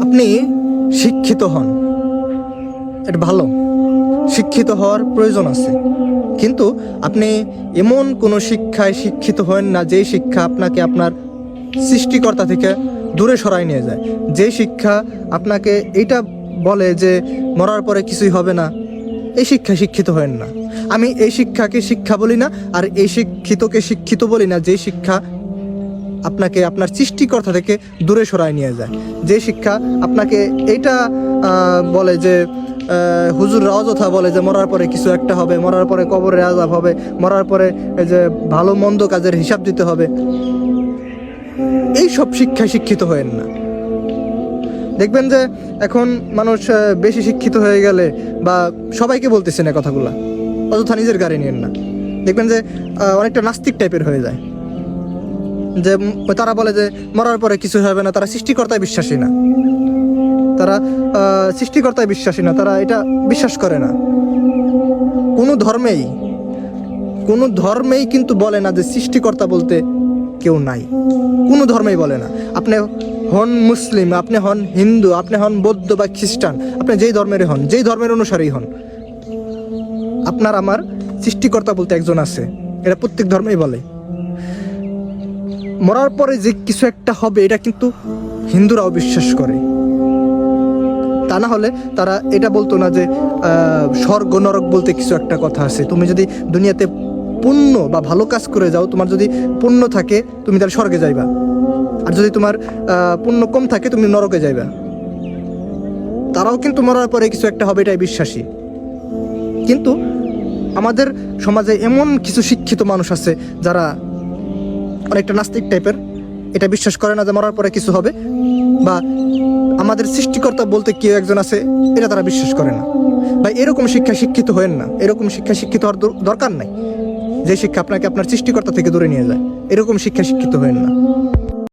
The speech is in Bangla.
আপনি শিক্ষিত হন, এটা ভালো, শিক্ষিত হওয়ার প্রয়োজন আছে, কিন্তু আপনি এমন কোনো শিক্ষায় শিক্ষিত হন না যেই শিক্ষা আপনাকে আপনার সৃষ্টিকর্তা থেকে দূরে সরাই নিয়ে যায়, যে শিক্ষা আপনাকে এইটা বলে যে মরার পরে কিছুই হবে না। এই শিক্ষায় শিক্ষিত হন না। আমি এই শিক্ষাকে শিক্ষা বলি না, আর এই শিক্ষিতকে শিক্ষিত বলি না যে শিক্ষা আপনাকে আপনার সৃষ্টিকর্তা থেকে দূরে সরাই নিয়ে যায়, যে শিক্ষা আপনাকে এইটা বলে যে হুজুররা অযথা বলে যে মরার পরে কিছু একটা হবে, মরার পরে কবরের আযাব হবে, মরার পরে এই যে ভালো মন্দ কাজের হিসাব দিতে হবে। এই সব শিক্ষায় শিক্ষিত হয়েন না। দেখবেন যে এখন মানুষ বেশি শিক্ষিত হয়ে গেলে, বা সবাইকে বলতেছে না কথাগুলা, অযথা নিজের গাড়ি নিয়েন না। দেখবেন যে অনেকটা নাস্তিক টাইপের হয়ে যায়, যে তারা বলে যে মরার পরে কিছু হবে না, তারা সৃষ্টিকর্তায় বিশ্বাসী না, তারা সৃষ্টিকর্তায় বিশ্বাসী না, তারা এটা বিশ্বাস করে না। কোনো ধর্মেই কিন্তু বলে না যে সৃষ্টিকর্তা বলতে কেউ নাই, কোনো ধর্মেই বলে না। আপনি হন মুসলিম, আপনি হন হিন্দু, আপনি হন বৌদ্ধ বা খ্রিস্টান, আপনি যেই ধর্মের হন, যেই ধর্মের অনুসারী হন, আপনার আমার সৃষ্টিকর্তা বলতে একজন আছে, এটা প্রত্যেক ধর্মেই বলে। মরার পরে যে কিছু একটা হবে এটা কিন্তু হিন্দুরাও বিশ্বাস করে, তা না হলে তারা এটা বলতো না যে স্বর্গ নরক বলতে কিছু একটা কথা আছে। তুমি যদি দুনিয়াতে পুণ্য বা ভালো কাজ করে যাও, তোমার যদি পুণ্য থাকে তুমি তাহলে স্বর্গে যাইবা, আর যদি তোমার পুণ্য কম থাকে তুমি নরকে যাইবা। তারাও কিন্তু মরার পরে কিছু একটা হবে এটাই বিশ্বাসী। কিন্তু আমাদের সমাজে এমন কিছু শিক্ষিত মানুষ আছে যারা অনেকটা নাস্তিক টাইপের, এটা বিশ্বাস করে না যে মরার পরে কিছু হবে, বা আমাদের সৃষ্টিকর্তা বলতে কেউ একজন আছে এটা তারা বিশ্বাস করে না। ভাই, এরকম শিক্ষা শিক্ষিত হয়েন না, এরকম শিক্ষা শিক্ষিত হওয়ার দরকার নাই। যে শিক্ষা আপনাকে আপনার সৃষ্টিকর্তা থেকে দূরে নিয়ে যায়, এরকম শিক্ষা শিক্ষিত হয়েন না।